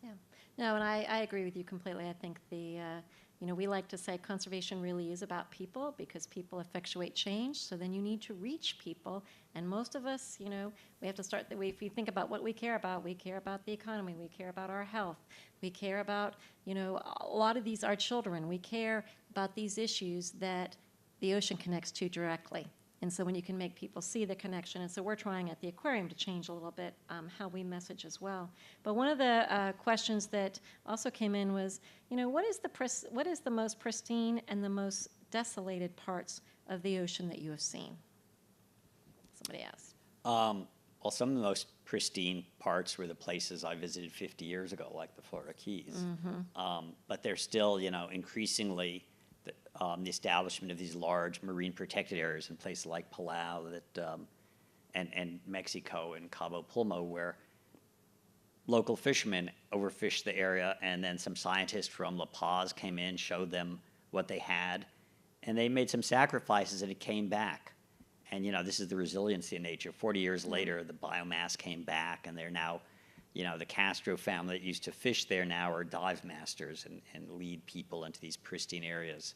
Yeah. No, and I agree with you completely. I think we like to say conservation really is about people because people effectuate change. So then you need to reach people. And most of us, we have to start the way, if you think about what we care about the economy, we care about our health, we care about, a lot of these, our children, we care about these issues that the ocean connects to directly. And so when you can make people see the connection, and so we're trying at the Aquarium to change a little bit how we message as well. But one of the questions that also came in was, what is the most pristine and the most desolated parts of the ocean that you have seen? Somebody asked. Well, some of the most pristine parts were the places I visited 50 years ago, like the Florida Keys. But they're still, increasingly, the establishment of these large marine protected areas in places like Palau and Mexico and Cabo Pulmo, where local fishermen overfished the area, and then some scientists from La Paz came in, showed them what they had, and they made some sacrifices, and it came back. And, this is the resiliency of nature. 40 years later, the biomass came back, and they're now, the Castro family that used to fish there now are dive masters and lead people into these pristine areas.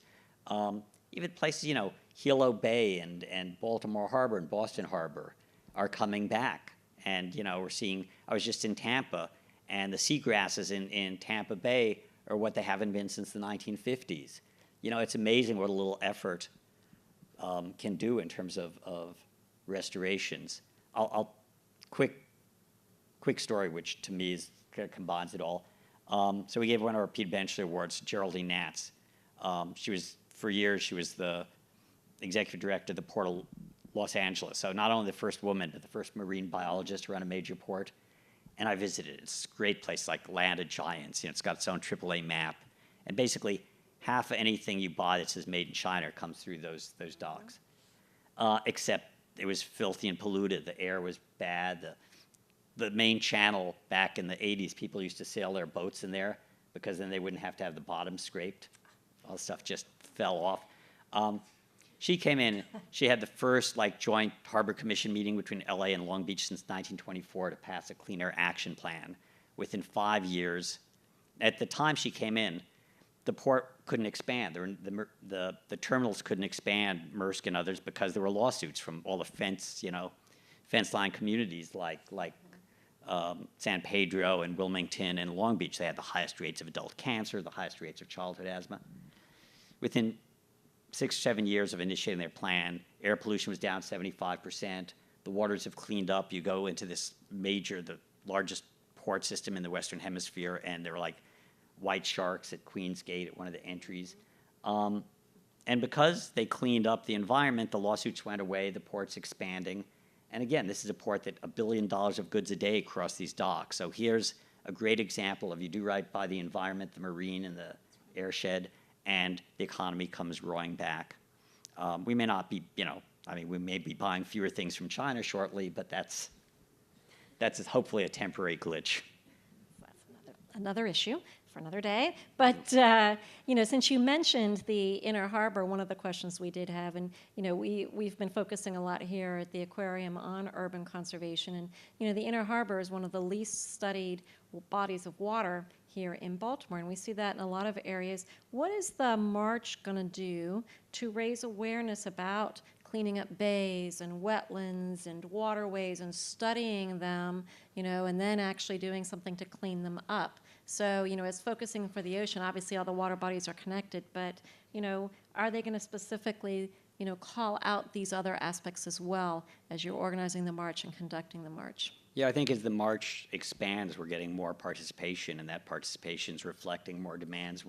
Even places, Hilo Bay and Baltimore Harbor and Boston Harbor are coming back. And, we're seeing, I was just in Tampa, and the seagrasses in Tampa Bay are what they haven't been since the 1950s. It's amazing what a little effort can do in terms of restorations. I'll quick story, which to me kind of combines it all. So we gave one of our Pete Benchley Awards to Geraldine Natz. For years, she was the executive director of the Port of Los Angeles. So not only the first woman, but the first marine biologist to run a major port. And I visited. It's a great place, like Land of Giants. It's got its own AAA map. And basically, half of anything you buy that says made in China comes through those docks. Except it was filthy and polluted. The air was bad. The main channel back in the 80s, people used to sail their boats in there because then they wouldn't have to have the bottom scraped. All the stuff just fell off. She came in, she had the first joint harbor commission meeting between LA and Long Beach since 1924 to pass a clean air action plan. Within 5 years, at the time she came in, the port couldn't expand. The terminals couldn't expand, Maersk and others, because there were lawsuits from all the fence line communities like San Pedro and Wilmington and Long Beach. They had the highest rates of adult cancer, the highest rates of childhood asthma. Within 6 or 7 years of initiating their plan, air pollution was down 75%. The waters have cleaned up. You go into this the largest port system in the Western Hemisphere, and there were white sharks at Queen's Gate at one of the entries. And because they cleaned up the environment, the lawsuits went away, the port's expanding. And again, this is a port that $1 billion of goods a day cross these docks. So here's a great example of you do right by the environment, the marine and the airshed, and the economy comes roaring back. We may not be, we may be buying fewer things from China shortly, but that's hopefully a temporary glitch. That's another issue for another day. But, since you mentioned the Inner Harbor, one of the questions we did have, and, we've been focusing a lot here at the Aquarium on urban conservation. And, the Inner Harbor is one of the least studied bodies of water here in Baltimore, and we see that in a lot of areas. What is the march going to do to raise awareness about cleaning up bays and wetlands and waterways and studying them, and then actually doing something to clean them up? So, as focusing for the ocean, obviously all the water bodies are connected, but, are they going to specifically, call out these other aspects as well as you're organizing the march and conducting the march? Yeah, I think as the march expands, we're getting more participation, and that participation is reflecting more demands.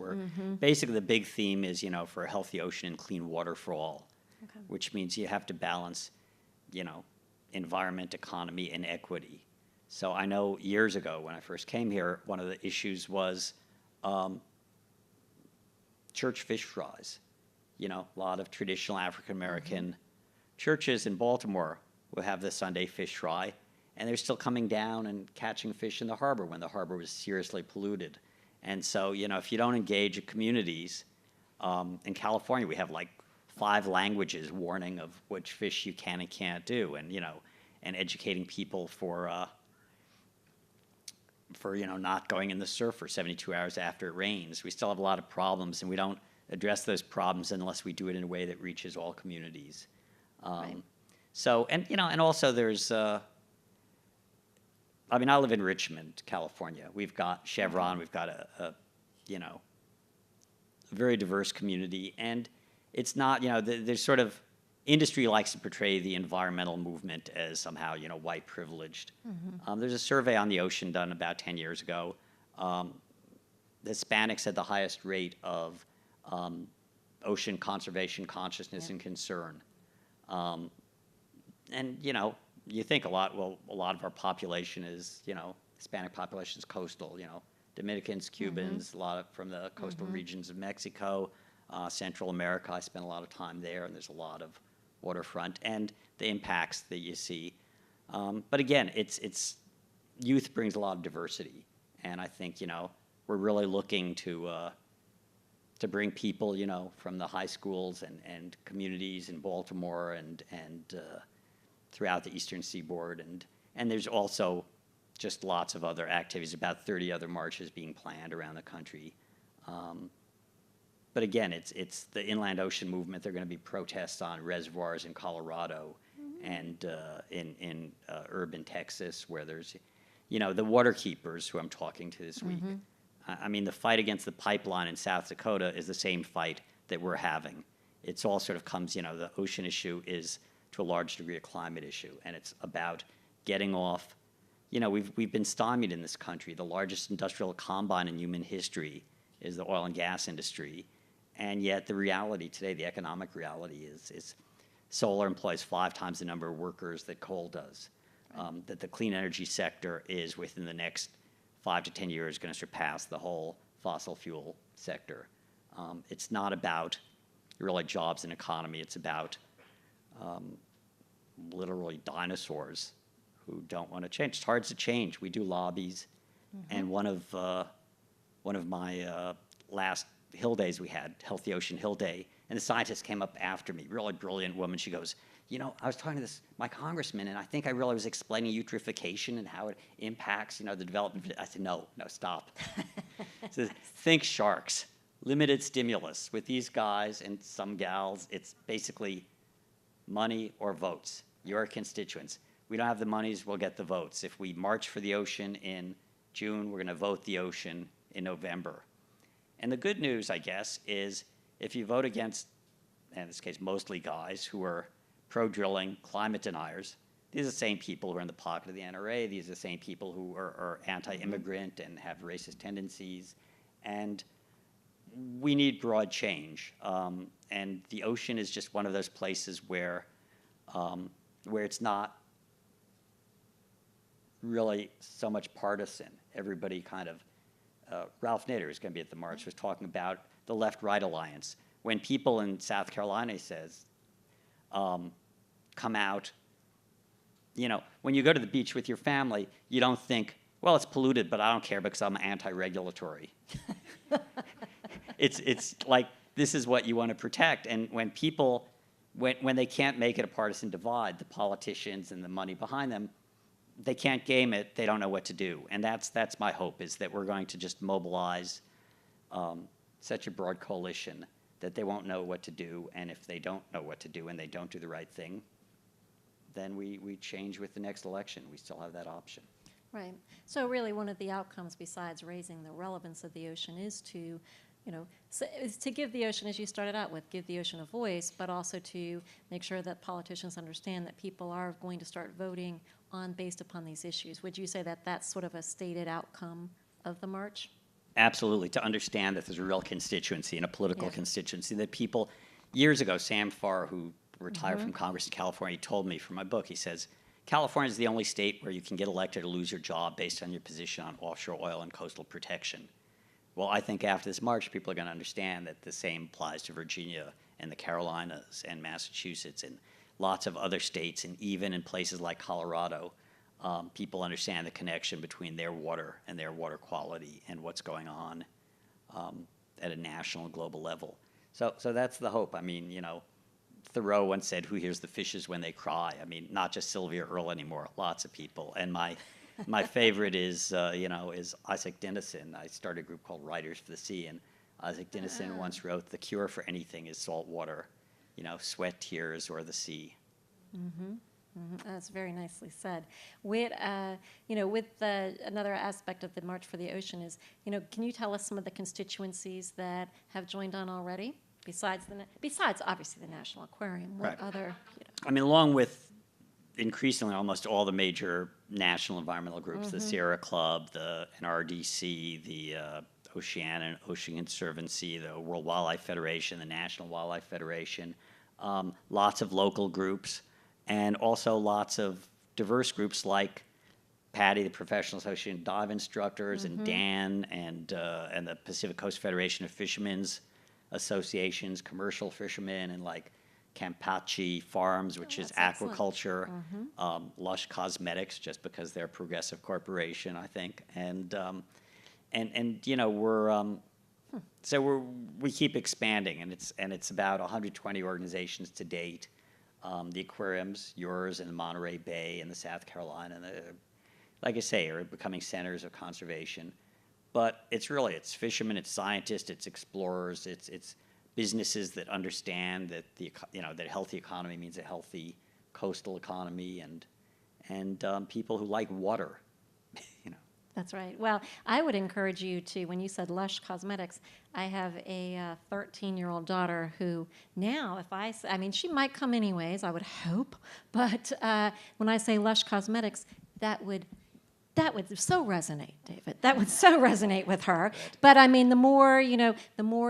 Basically, the big theme is, for a healthy ocean and clean water for all, which means you have to balance, environment, economy, and equity. So I know years ago when I first came here, one of the issues was church fish fries. A lot of traditional African-American churches in Baltimore will have the Sunday fish fry, and they're still coming down and catching fish in the harbor when the harbor was seriously polluted. And so, if you don't engage communities, in California we have 5 languages warning of which fish you can and can't do, and and educating people for not going in the surf for 72 hours after it rains. We still have a lot of problems, and we don't address those problems unless we do it in a way that reaches all communities. Right. So, and also there's, I live in Richmond, California. We've got Chevron, we've got a very diverse community, and it's not, there's sort of, industry likes to portray the environmental movement as somehow, white privileged. There's a survey on the ocean done about 10 years ago. The Hispanics had the highest rate of ocean conservation consciousness and concern. And, you think a lot of our population is, Hispanic population is coastal, Dominicans, Cubans, a lot from the coastal regions of Mexico, Central America, I spent a lot of time there, and there's a lot of waterfront and the impacts that you see. But again, it's youth brings a lot of diversity, and I think we're really looking to bring people from the high schools and communities in Baltimore and throughout the Eastern Seaboard, and there's also just lots of other activities, about 30 other marches being planned around the country. But again, it's the inland ocean movement. There are going to be protests on reservoirs in Colorado and in urban Texas, where there's, the water keepers who I'm talking to this week. I mean, the fight against the pipeline in South Dakota is the same fight that we're having. It's all sort of comes, the ocean issue is to a large degree a climate issue, and it's about getting off. We've been stymied in this country. The largest industrial combine in human history is the oil and gas industry. And yet the reality today, the economic reality is solar employs 5 times the number of workers that coal does. That the clean energy sector is within the next 5 to 10 years going to surpass the whole fossil fuel sector. It's not about really jobs and economy. It's about literally dinosaurs who don't want to change. It's hard to change. We do lobbies, and one of my last Hill days we had, Healthy Ocean Hill Day, and the scientist came up after me, really brilliant woman. She goes, I was talking to my congressman, and I think I really was explaining eutrophication and how it impacts, the development. I said, no, stop. So think sharks, limited stimulus. With these guys and some gals, it's basically money or votes. Your constituents. We don't have the monies, we'll get the votes. If we march for the ocean in June, we're going to vote the ocean in November. And the good news, I guess, is if you vote against, in this case, mostly guys who are pro-drilling, climate deniers, these are the same people who are in the pocket of the NRA. These are the same people who are anti-immigrant and have racist tendencies. And we need broad change. And the ocean is just one of those places where it's not really so much partisan. Everybody kind of, Ralph Nader is going to be at the march, was talking about the left-right alliance. When people in South Carolina says, come out, when you go to the beach with your family, you don't think, well, it's polluted, but I don't care because I'm anti-regulatory. It's like, this is what you want to protect. And when people, when they can't make it a partisan divide, the politicians and the money behind them, they can't game it, they don't know what to do. And that's my hope, is that we're going to just mobilize such a broad coalition that they won't know what to do. And if they don't know what to do and they don't do the right thing, then we change with the next election. We still have that option. Right. So really one of the outcomes besides raising the relevance of the ocean is to, is to give the ocean, as you started out with, give the ocean a voice, but also to make sure that politicians understand that people are going to start voting based upon these issues. Would you say that that's sort of a stated outcome of the march? Absolutely, to understand that there's a real constituency and a political constituency that people, years ago, Sam Farr, who retired from Congress in California, told me from my book, he says, California is the only state where you can get elected or lose your job based on your position on offshore oil and coastal protection. Well, I think after this march, people are going to understand that the same applies to Virginia and the Carolinas and Massachusetts and lots of other states, and even in places like Colorado, people understand the connection between their water and their water quality and what's going on at a national, global level. So that's the hope. I mean, Thoreau once said, "Who hears the fishes when they cry?" I mean, not just Sylvia Earle anymore. Lots of people. And my favorite is Isaac Dinesen. I started a group called Writers for the Sea, and Isaac Dinesen once wrote, "The cure for anything is salt water. Sweat, tears, or the sea." That's very nicely said. With another aspect of the March for the Ocean is, can you tell us some of the constituencies that have joined on already, besides obviously the National Aquarium? What other? I mean, along with increasingly almost all the major national environmental groups, the Sierra Club, the NRDC, the Ocean Conservancy, the World Wildlife Federation, the National Wildlife Federation, lots of local groups, and also lots of diverse groups like Patty, the Professional Association of Dive Instructors, and Dan, and the Pacific Coast Federation of Fishermen's associations, commercial fishermen, and like Campeche Farms, which is that's excellent. aquaculture, Lush Cosmetics, just because they're a progressive corporation, I think, and you know we keep expanding, and it's about 120 organizations to date. The aquariums, yours in the Monterey Bay and the South Carolina, and like I say, are becoming centers of conservation. But it's fishermen, it's scientists, it's explorers, it's businesses that understand that that a healthy economy means a healthy coastal economy, and people who like water, you know. That's right. Well, I would encourage you to, when you said Lush Cosmetics, I have a 13-year-old daughter who now, I mean, she might come anyways, I would hope, but when I say Lush Cosmetics, that would so resonate, David. That would so resonate with her. But I mean, the more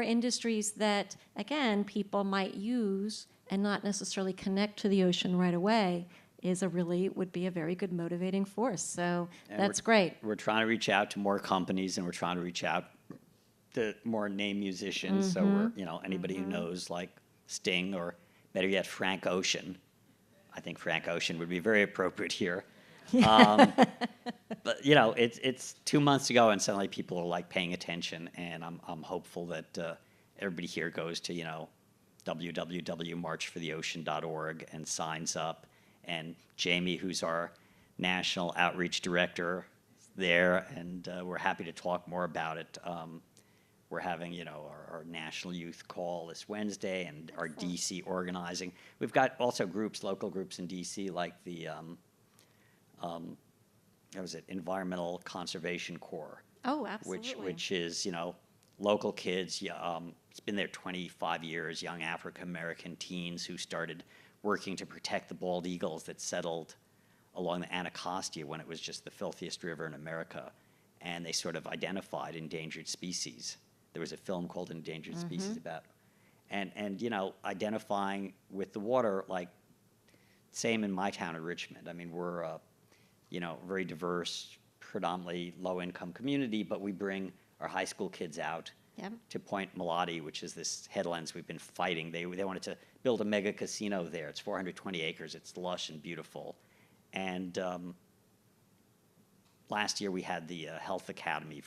industries that, again, people might use and not necessarily connect to the ocean right away would be a very good motivating force. So that's great. We're trying to reach out to more companies, and we're trying to reach out to more name musicians. So we're, anybody who knows like Sting, or better yet, Frank Ocean. I think Frank Ocean would be very appropriate here. But it's 2 months ago, and suddenly people are like paying attention, and I'm hopeful that everybody here goes to www.marchfortheocean.org and signs up. And Jamie, who's our national outreach director, is there, and we're happy to talk more about it. We're having our national youth call this Wednesday, and our DC organizing. We've got also local groups in DC, like the Environmental Conservation Corps. Oh, absolutely. Which is, local kids. It's been there 25 years, young African-American teens who started working to protect the bald eagles that settled along the Anacostia when it was just the filthiest river in America. And they sort of identified endangered species. There was a film called Endangered Species about, and identifying with the water, like, same in my town of Richmond. I mean, we're very diverse, predominantly low-income community, but we bring our high school kids out to Point Melati, which is this headlands we've been fighting. They wanted to build a mega casino there. It's 420 acres. It's lush and beautiful. And last year we had the Health Academy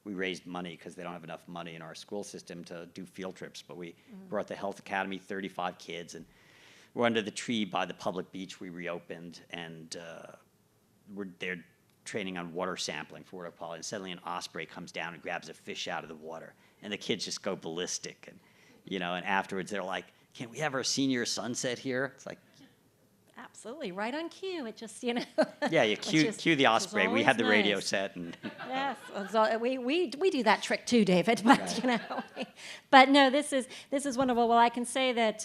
we raised money because they don't have enough money in our school system to do field trips, but we brought the Health Academy, 35 kids, and we're under the tree by the public beach we reopened, and they're training on water sampling for water quality, and suddenly an osprey comes down and grabs a fish out of the water, and the kids just go ballistic, and and afterwards they're like, "Can't we have our senior sunset here?" It's like, absolutely, right on cue. It just yeah, you cue the osprey. We had the radio set, and yes, so we do that trick too, David. But but no, this is wonderful. Well, I can say that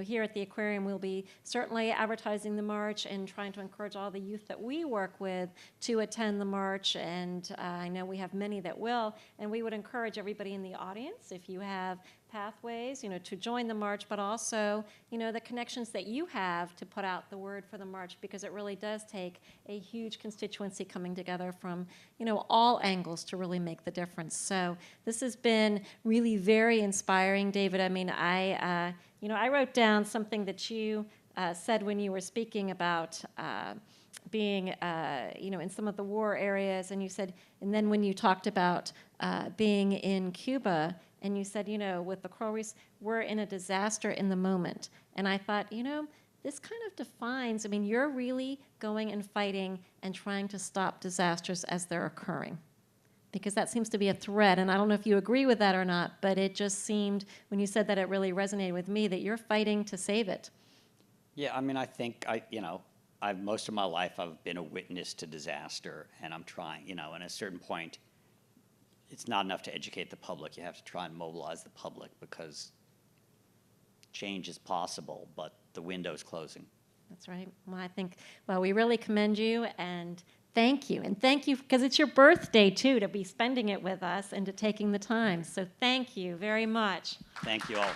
here at the aquarium we'll be certainly advertising the march and trying to encourage all the youth that we work with to attend the march. And I know we have many that will, and we would encourage everybody in the audience, if you have pathways, to join the march, but also, the connections that you have to put out the word for the march, because it really does take a huge constituency coming together from, all angles to really make the difference. So this has been really very inspiring, David. I mean, I wrote down something that you said when you were speaking about being, in some of the war areas, and you said, and then when you talked about being in Cuba, and you said, with the coral reefs, we're in a disaster in the moment. And I thought, this kind of defines, you're really going and fighting and trying to stop disasters as they're occurring. Because that seems to be a thread, and I don't know if you agree with that or not, but it just seemed, when you said that, it really resonated with me, that you're fighting to save it. Yeah, I think most of my life I've been a witness to disaster, and I'm trying, at a certain point, it's not enough to educate the public. You have to try and mobilize the public, because change is possible, but the window's closing. That's right. Well, we really commend you, and thank you. And thank you, because it's your birthday, too, to be spending it with us and to taking the time. So thank you very much. Thank you all.